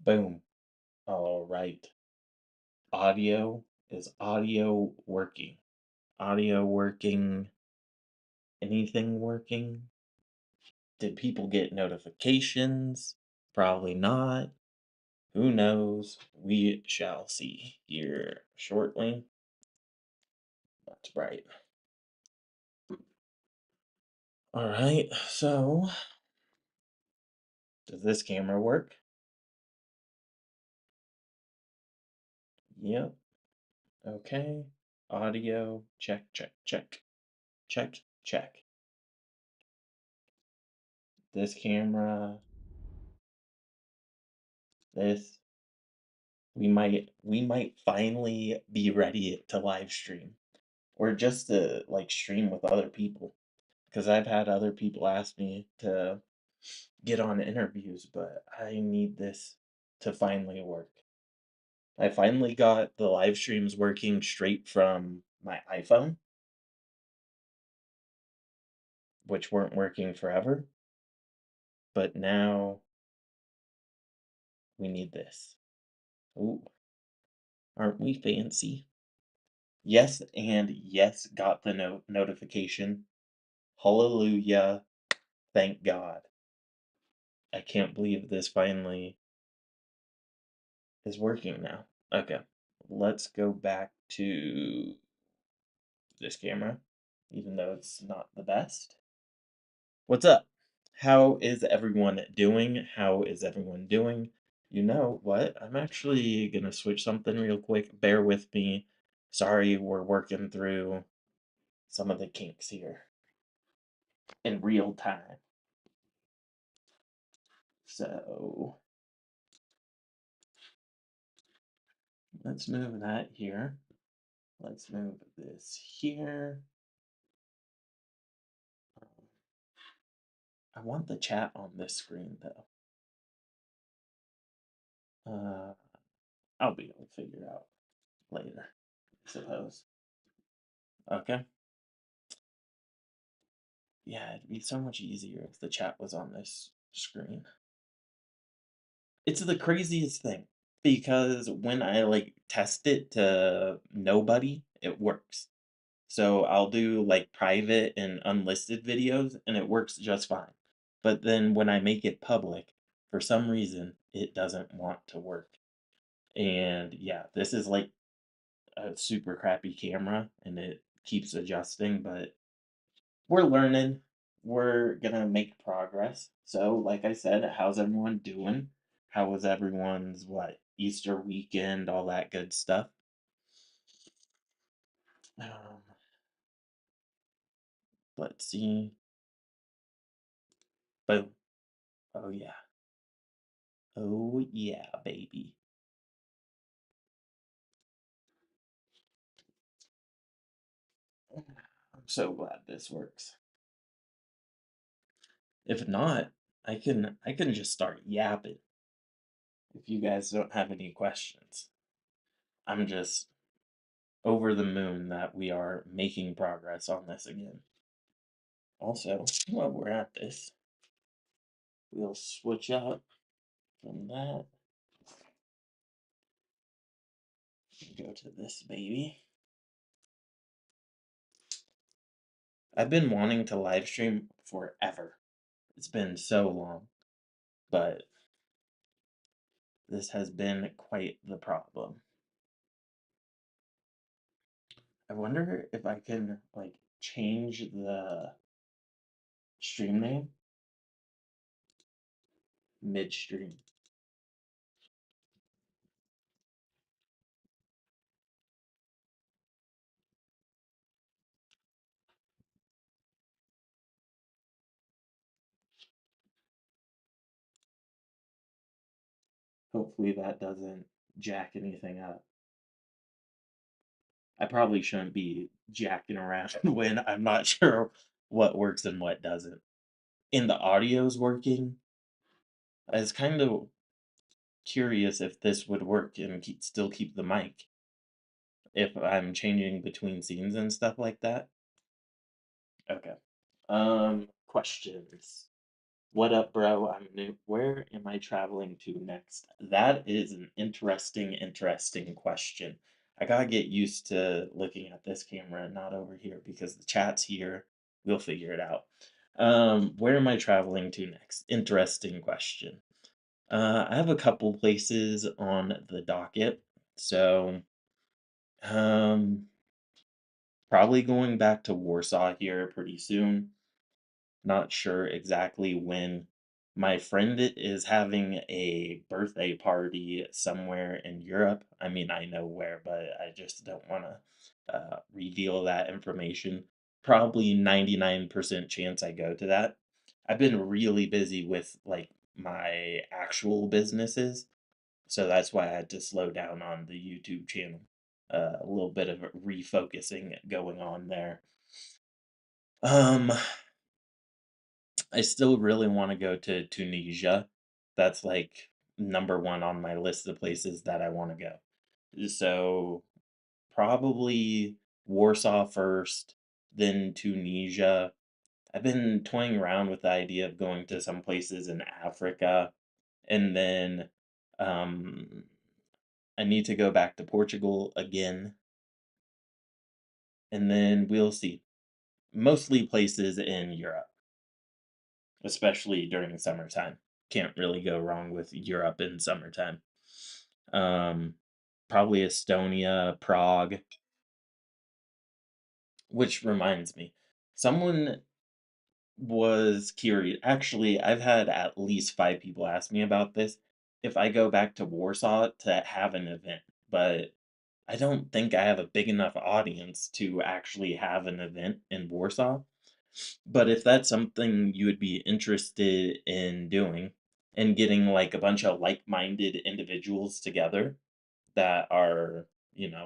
Boom. All right. Audio. Is audio working? Audio working? Anything working? Did people get notifications? Probably not. Who knows? We shall see here shortly. That's right. All right, so does this camera work? Yep. Okay. Audio. Check, check, check. Check, check. This camera. This. We might finally be ready to live stream or just to like stream with other people because I've had other people ask me to get on interviews, but I need this to finally work. I finally got the live streams working straight from my iPhone, which weren't working forever, but now we need this. Ooh, aren't we fancy? Yes, and yes, got the notification. Hallelujah. Thank God. I can't believe this finally is working now. Okay, let's go back to this camera, even though it's not the best. What's up? How is everyone doing? How is everyone doing? You know what? I'm actually gonna switch something real quick. Bear with me. Sorry, we're working through some of the kinks here in real time. So let's move that here. Let's move this here. I want the chat on this screen though. I'll be able to figure it out later, I suppose. Okay. Yeah, it'd be so much easier if the chat was on this screen. It's the craziest thing because when I like test it to nobody, it works. So I'll do like private and unlisted videos and it works just fine. But then when I make it public, for some reason, it doesn't want to work. And yeah, this is like a super crappy camera and it keeps adjusting, but we're learning. We're gonna make progress. So, like I said, how's everyone doing? How was everyone's Easter weekend, all that good stuff? Um, let's see. Boom. Oh yeah. Oh yeah, baby. I'm so glad this works. If not, I can just start yapping if you guys don't have any questions. I'm just over the moon that we are making progress on this again. Also, while we're at this, we'll switch up from that and go to this baby. I've been wanting to live stream forever. It's been so long, but this has been quite the problem. I wonder if I can change the stream name midstream. Hopefully that doesn't jack anything up. I probably shouldn't be jacking around when I'm not sure what works and what doesn't. And the audio's working. I was kind of curious if this would work and still keep the mic if I'm changing between scenes and stuff like that. Okay. Questions. What up, bro? I'm new. Where am I traveling to next? That is an interesting question. I gotta get used to looking at this camera and not over here because the chat's here. We'll figure it out. Where am I traveling to next? Interesting question. I have a couple places on the docket. So, um, probably going back to Warsaw here pretty soon. Not sure exactly when. My friend is having a birthday party somewhere in Europe. I mean, I know where, but I just don't want to reveal that information. Probably 99% chance I go to that. I've been really busy with like my actual businesses, so that's why I had to slow down on the YouTube channel. A little bit of refocusing going on there. Um, I still really wanna go to Tunisia. That's, like, number 1 on my list of places that I wanna go. So, probably Warsaw first, then Tunisia. I've been toying around with the idea of going to some places in Africa, and then, um, I need to go back to Portugal again, and then we'll see. Mostly places in Europe. Especially during summertime. Can't really go wrong with Europe in summertime. Um, Probably Estonia, Prague, which reminds me, someone was curious. Actually, I've had at least 5 people ask me about this. If I go back to Warsaw to have an event, but I don't think I have a big enough audience to actually have an event in Warsaw. But if that's something you would be interested in doing and getting like a bunch of like-minded individuals together that are,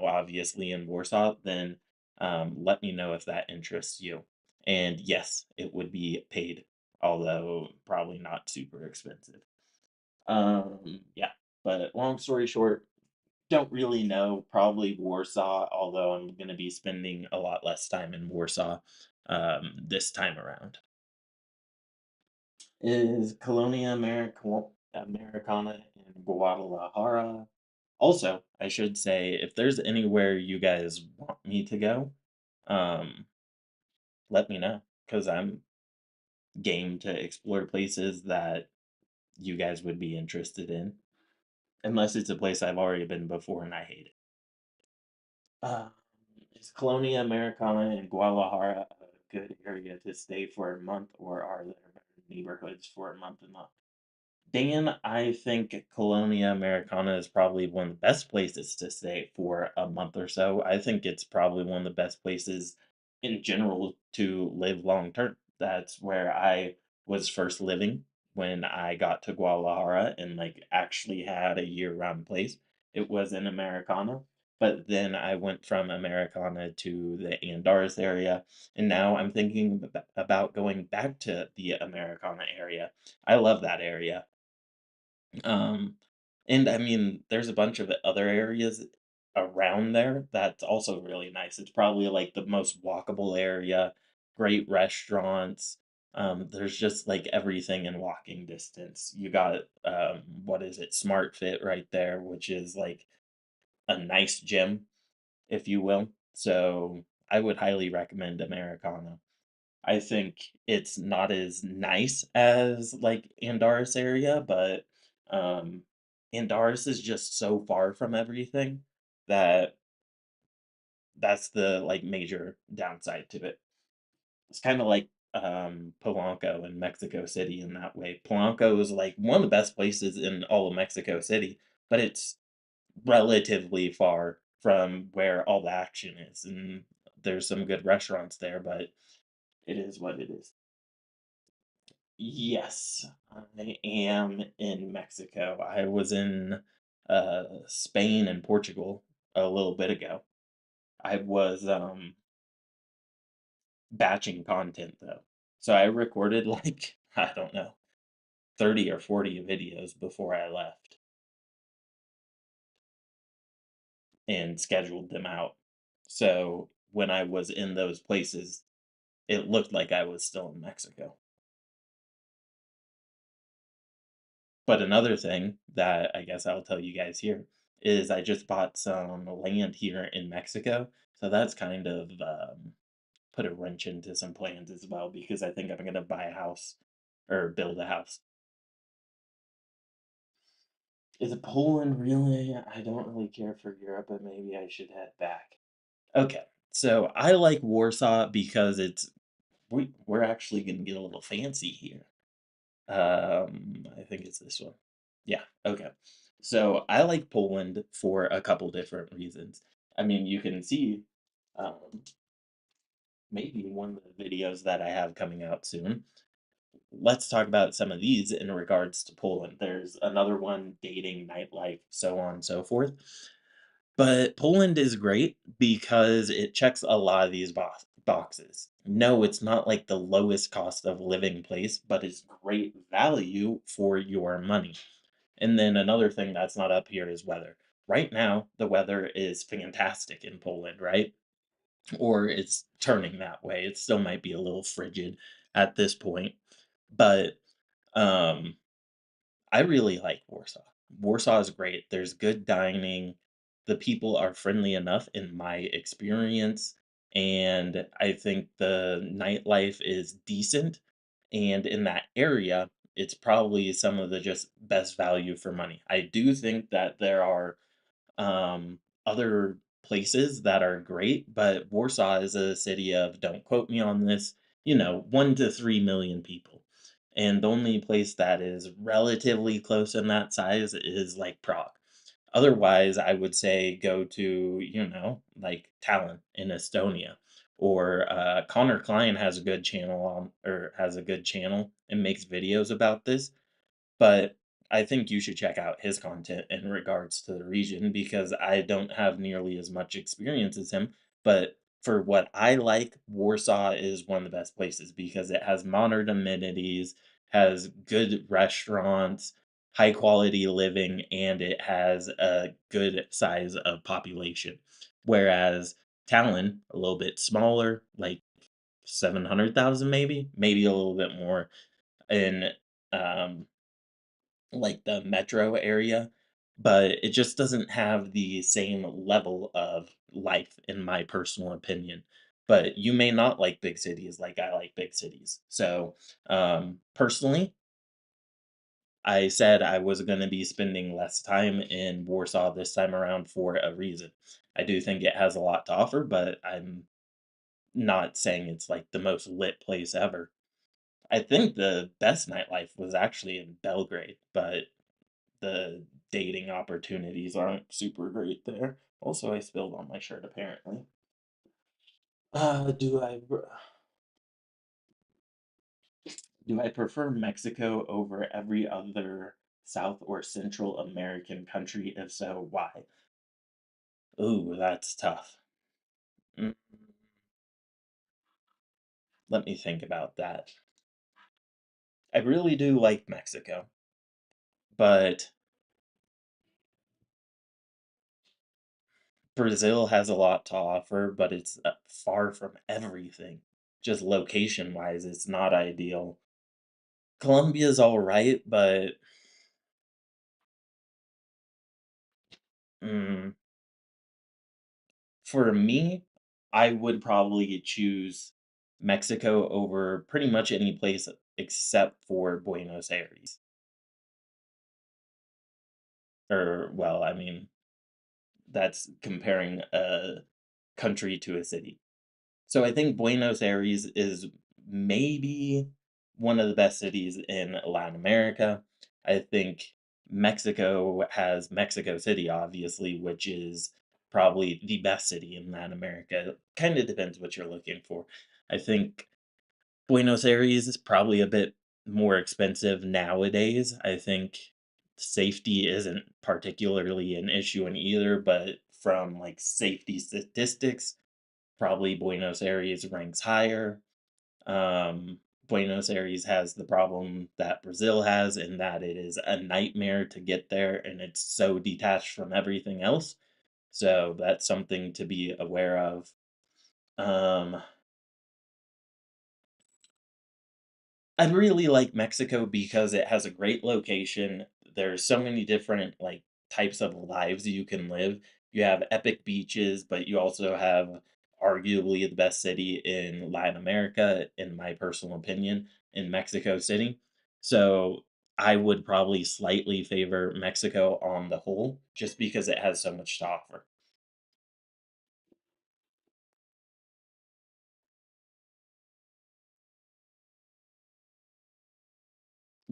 obviously in Warsaw, then let me know if that interests you. And yes, it would be paid, although probably not super expensive. Yeah, but long story short, don't really know. Probably Warsaw, although I'm going to be spending a lot less time in Warsaw this time around. Is Colonia Americana in Guadalajara? Also, I should say, if there's anywhere you guys want me to go, um, let me know because I'm game to explore places that you guys would be interested in, unless it's a place I've already been before and I hate it. Um, is Colonia Americana in Guadalajara a good area to stay for a month, or are there better neighborhoods for a month and not? Dan, I think Colonia Americana is probably one of the best places to stay for a month or so. I think it's probably one of the best places in general to live long term. That's where I was first living when I got to Guadalajara and like actually had a year-round place. It was in Americana, but then I went from Americana to the Andares area, and now I'm thinking about going back to the Americana area. I love that area. Um, and I mean, there's a bunch of other areas around there that's also really nice. It's probably like the most walkable area, great restaurants. There's just like everything in walking distance. You got what is it, Smart Fit right there, which is like a nice gym, if you will. So I would highly recommend Americana. I think it's not as nice as like Andaris area, but um Andaris is just so far from everything that that's the like major downside to it. It's kind of like Polanco in Mexico City in that way. Polanco is like one of the best places in all of Mexico City, but it's relatively far from where all the action is, and there's some good restaurants there, but it is what it is. Yes, I am in Mexico. I was in Spain and Portugal a little bit ago. I was batching content though. So I recorded like, I don't know, 30 or 40 videos before I left and scheduled them out. So when I was in those places, it looked like I was still in Mexico. But another thing that I guess I'll tell you guys here is I just bought some land here in Mexico. So that's kind of put a wrench into some plans as well because I think I'm going to buy a house or build a house. Is Poland really? I don't really care for Europe, but maybe I should head back. Okay, so I like Warsaw because we're actually gonna get a little fancy here. I think it's this one. Yeah, okay. So I like Poland for a couple different reasons. I mean, you can see um, maybe one of the videos that I have coming out soon. Let's talk about some of these in regards to Poland. There's another one, dating, nightlife, so on and so forth. But Poland is great because it checks a lot of these boxes. No, it's not like the lowest cost of living place, but it's great value for your money. And then another thing that's not up here is weather. Right now, the weather is fantastic in Poland, right? Or it's turning that way. It still might be a little frigid at this point, but um I really like Warsaw. Warsaw is great. There's good dining. The people are friendly enough in my experience, and I think the nightlife is decent. And in that area, it's probably some of the just best value for money. I do think that there are other places that are great, but Warsaw is a city of, don't quote me on this, 1 to 3 million people. And the only place that is relatively close in that size is like Prague. Otherwise, I would say go to, like Tallinn in Estonia. Or Connor Klein has a good channel on, or has a good channel and makes videos about this. But I think you should check out his content in regards to the region because I don't have nearly as much experience as him. But for what I like, Warsaw is one of the best places because it has modern amenities, has good restaurants, high quality living, and it has a good size of population. Whereas Tallinn, a little bit smaller, like 700,000 maybe a little bit more in um like the metro area, but it just doesn't have the same level of life in my personal opinion. But you may not like big cities like I like big cities. So, personally, I said I was going to be spending less time in Warsaw this time around for a reason. I do think it has a lot to offer, but I'm not saying it's like the most lit place ever. I think the best nightlife was actually in Belgrade, but the dating opportunities aren't super great there. Also, I spilled on my shirt apparently. Do I prefer Mexico over every other South or Central American country? If so, why? Ooh, that's tough. Mm, Let me think about that. I really do like Mexico, but Brazil has a lot to offer, but it's far from everything. Just location wise, it's not ideal. Colombia's all right, but mm, for me, I would probably choose Mexico over pretty much any place except for Buenos Aires. Or, well, I mean, that's comparing a country to a city. So I think Buenos Aires is maybe one of the best cities in Latin America. I think Mexico has Mexico City, obviously, which is probably the best city in Latin America. Kind of depends what you're looking for. I think Buenos Aires is probably a bit more expensive nowadays. I think safety isn't particularly an issue in either, but from like safety statistics, probably Buenos Aires ranks higher. Buenos Aires has the problem that Brazil has in that it is a nightmare to get there and it's so detached from everything else. So that's something to be aware of. Um, I really like Mexico because it has a great location. there's so many different, like, types of lives you can live. You have epic beaches, but you also have arguably the best city in Latin America, in my personal opinion, in Mexico City. So, I would probably slightly favor Mexico on the whole, just because it has so much to offer.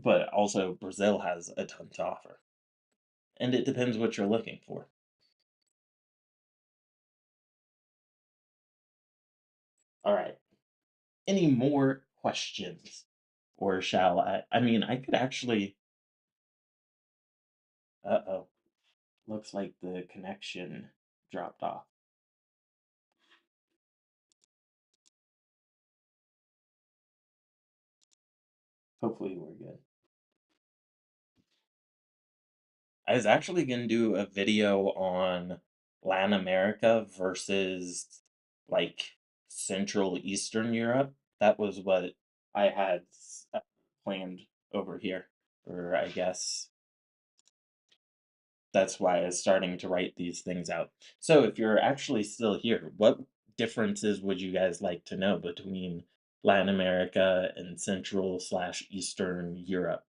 But also Brazil has a ton to offer, and it depends what you're looking for. Alright. Any more questions? Or shall I mean, I could actually uh-oh, looks like the connection dropped off. Hopefully, we're good. I was actually gonna do a video on Latin America versus, like, Central Eastern Europe. That was what I had planned over here, or I guess that's why I was starting to write these things out. So if you're actually still here, what differences would you guys like to know between Latin America and Central slash Eastern Europe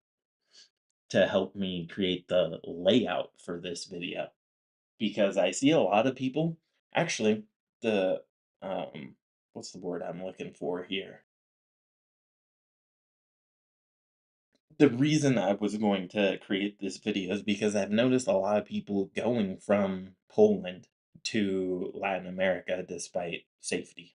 to help me create the layout for this video? Because I see a lot of people, actually, the, what's the word I'm looking for here? The reason I was going to create this video is because I've noticed a lot of people going from Poland to Latin America despite safety.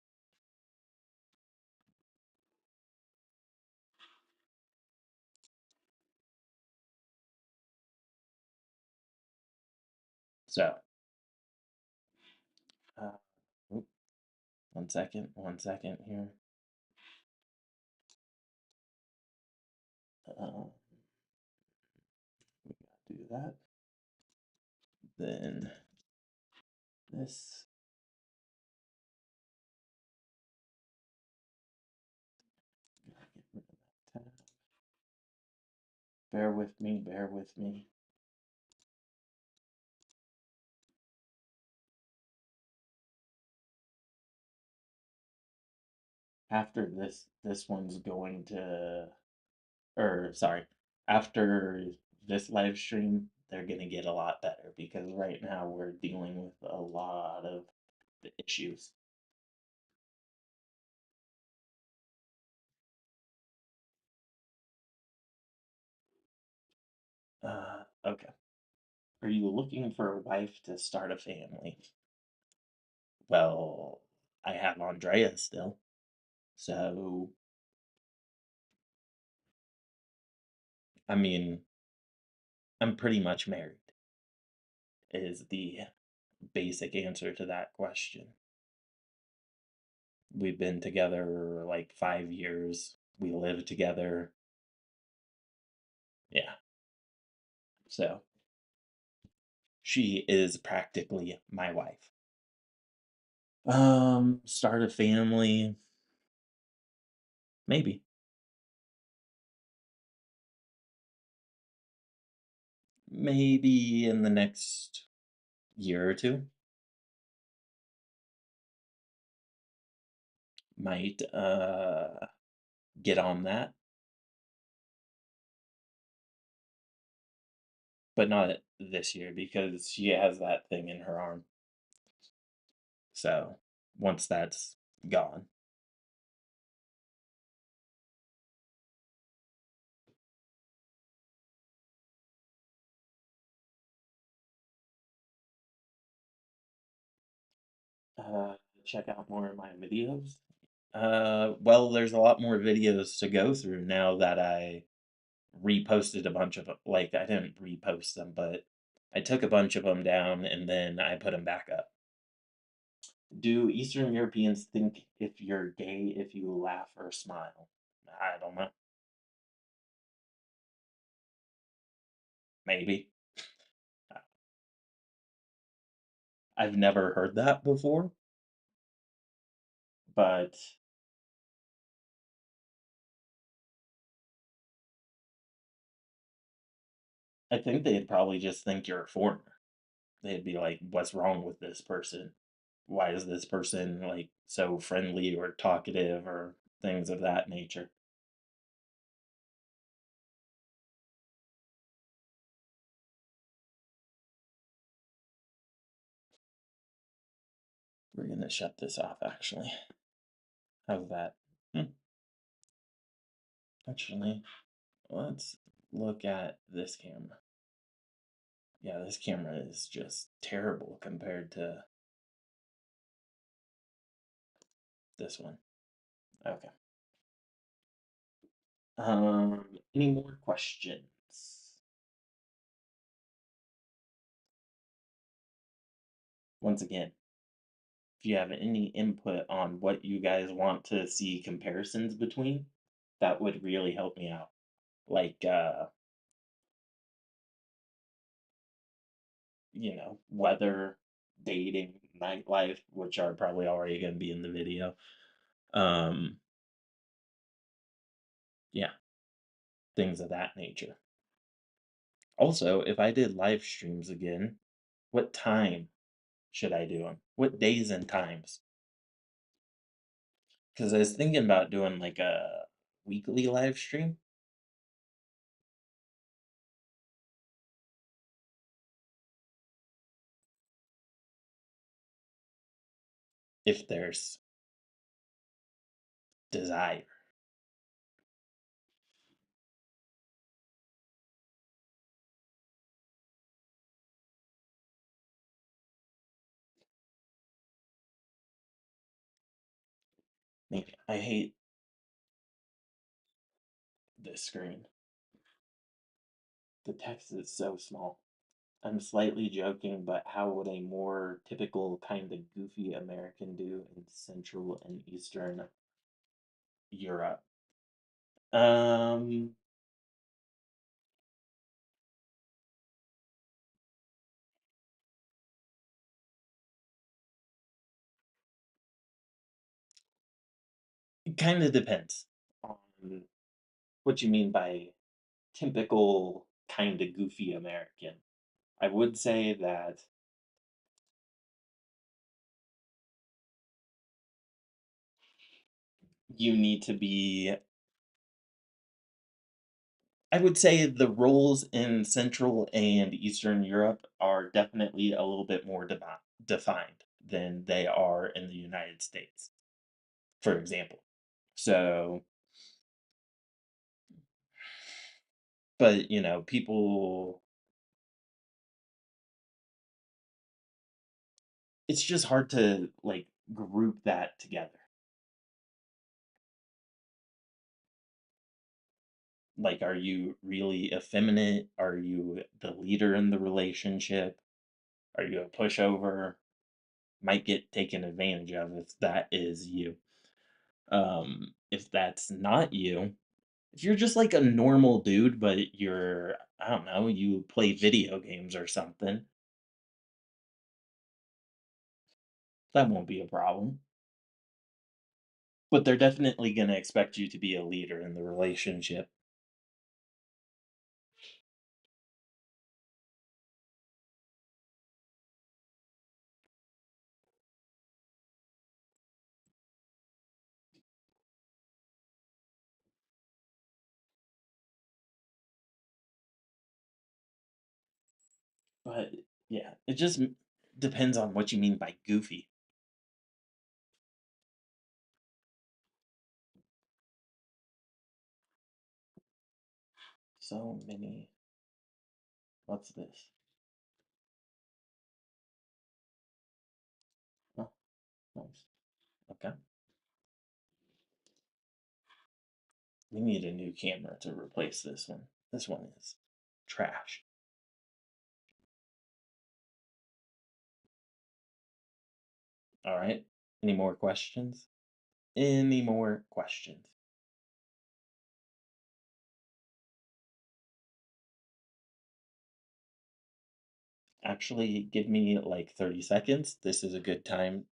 So, uh, oop, 1 second here. Uh, do that. Then this. Get rid of that tab. Bear with me, bear with me. After this one's going to, or sorry, after this live stream, they're gonna get a lot better because right now we're dealing with a lot of the issues. Okay. Are you looking for a wife to start a family? Well, I have Andrea still, so I mean, I'm pretty much married, is the basic answer to that question. We've been together like 5 years. We live together. Yeah. So she is practically my wife. Start a family, maybe. Maybe in the next year or two. Might get on that, but not this year because she has that thing in her arm. So once that's gone, uh, check out more of my videos. Well, there's a lot more videos to go through now that I reposted a bunch of them. Like, I didn't repost them, but I took a bunch of them down and then I put them back up. Do Eastern Europeans think if you're gay if you laugh or smile? I don't know. Maybe. I've never heard that before, but I think they'd probably just think you're a foreigner. They'd be like, "What's wrong with this person? Why is this person, like, so friendly or talkative?" Or things of that nature. We're gonna shut this off, actually. How's that? Hmm. Actually, let's look at this camera. Yeah, this camera is just terrible compared to this one. Okay. Any more questions? Once again, if you have any input on what you guys want to see comparisons between, that would really help me out. Like, weather, dating, nightlife, which are probably already going to be in the video. Um, yeah, things of that nature. Also, if I did live streams again, what time should I do them? What days and times? Because I was thinking about doing like a weekly live stream if there's desire. Like, I hate this screen. The text is so small. I'm slightly joking, but how would a more typical kind of goofy American do in Central and Eastern Europe? Um, it kind of depends on what you mean by typical kind of goofy American. I would say that you need to be, I would say the roles in Central and Eastern Europe are definitely a little bit more defined than they are in the United States, for example. So, but people, it's just hard to like group that together. Like, are you really effeminate? Are you the leader in the relationship? Are you a pushover? Might get taken advantage of if that is you. If that's not you, if you're just like a normal dude, but you're, I don't know, you play video games or something, that won't be a problem. But they're definitely going to expect you to be a leader in the relationship. But yeah, it just depends on what you mean by goofy. So many. What's this? Oh, nice. Okay. We need a new camera to replace this one. This one is trash. All right. Any more questions? Any more questions? Actually, give me like 30 seconds. This is a good time.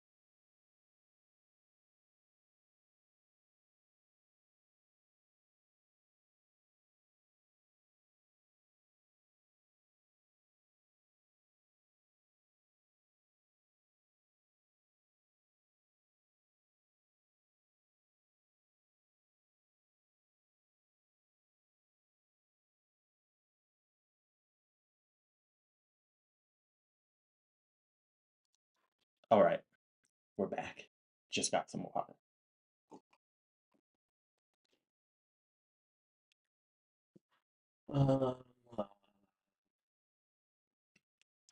Alright, we're back. Just got some water. Uh,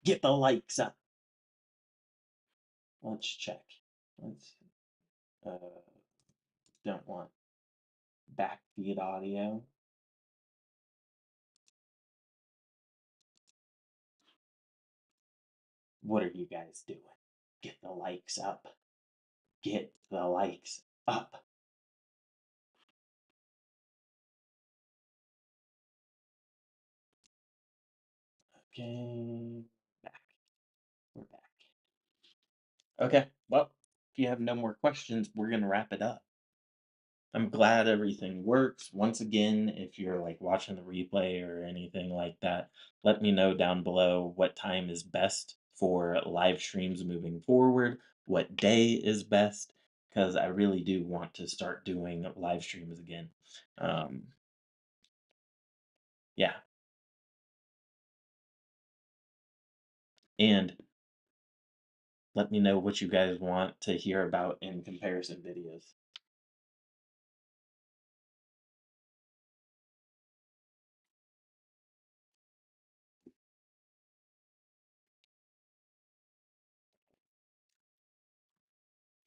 get the likes up. Let's check. Let's don't want backfeed audio. What are you guys doing? Get the likes up. Get the likes up. Okay, back. We're back. Okay, well, if you have no more questions, we're gonna wrap it up. I'm glad everything works. Once again, if you're like watching the replay or anything like that, let me know down below what time is best for live streams moving forward, what day is best, because I really do want to start doing live streams again. Yeah, and let me know what you guys want to hear about in comparison videos.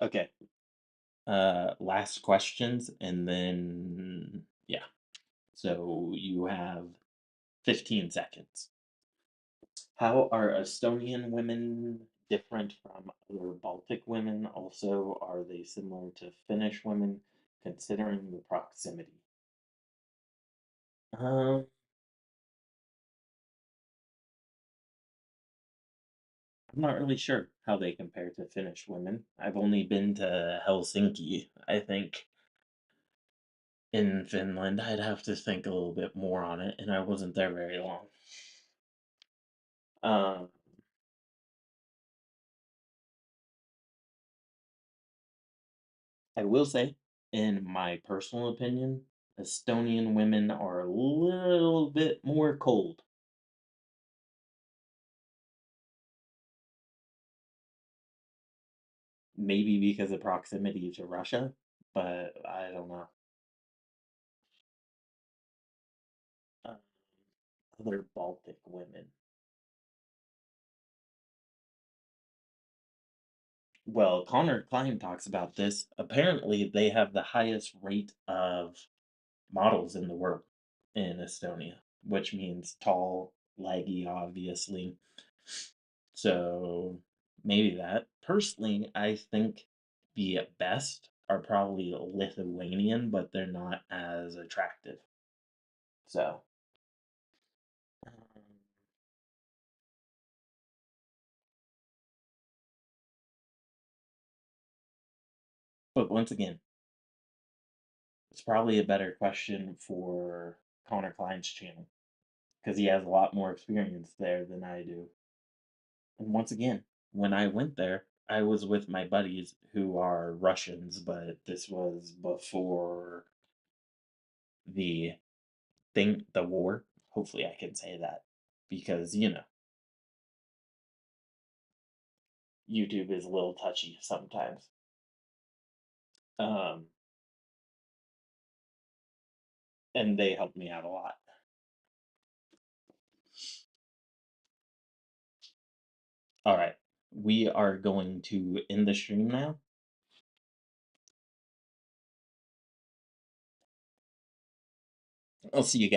Okay. Last questions, and then yeah. So you have 15 seconds. How are Estonian women different from other Baltic women? Also, are they similar to Finnish women, considering the proximity? Um, I'm not really sure how they compare to Finnish women. I've only been to Helsinki, I think. In Finland, I'd have to think a little bit more on it, and I wasn't there very long. Um, I will say, in my personal opinion, Estonian women are a little bit more cold. Maybe because of proximity to Russia, but I don't know. Uh, Other Baltic women. Well, Connor Klein talks about this. Apparently, they have the highest rate of models in the world in Estonia, which means tall, leggy, obviously. So maybe that. Personally, I think the best are probably Lithuanian, but they're not as attractive. So, um, but once again, it's probably a better question for Connor Klein's channel because he has a lot more experience there than I do. And once again, when I went there, I was with my buddies who are Russians, but this was before the the war. Hopefully, I can say that because YouTube is a little touchy sometimes. Um, and they helped me out a lot. All right, we are going to end the stream now. I'll see you guys.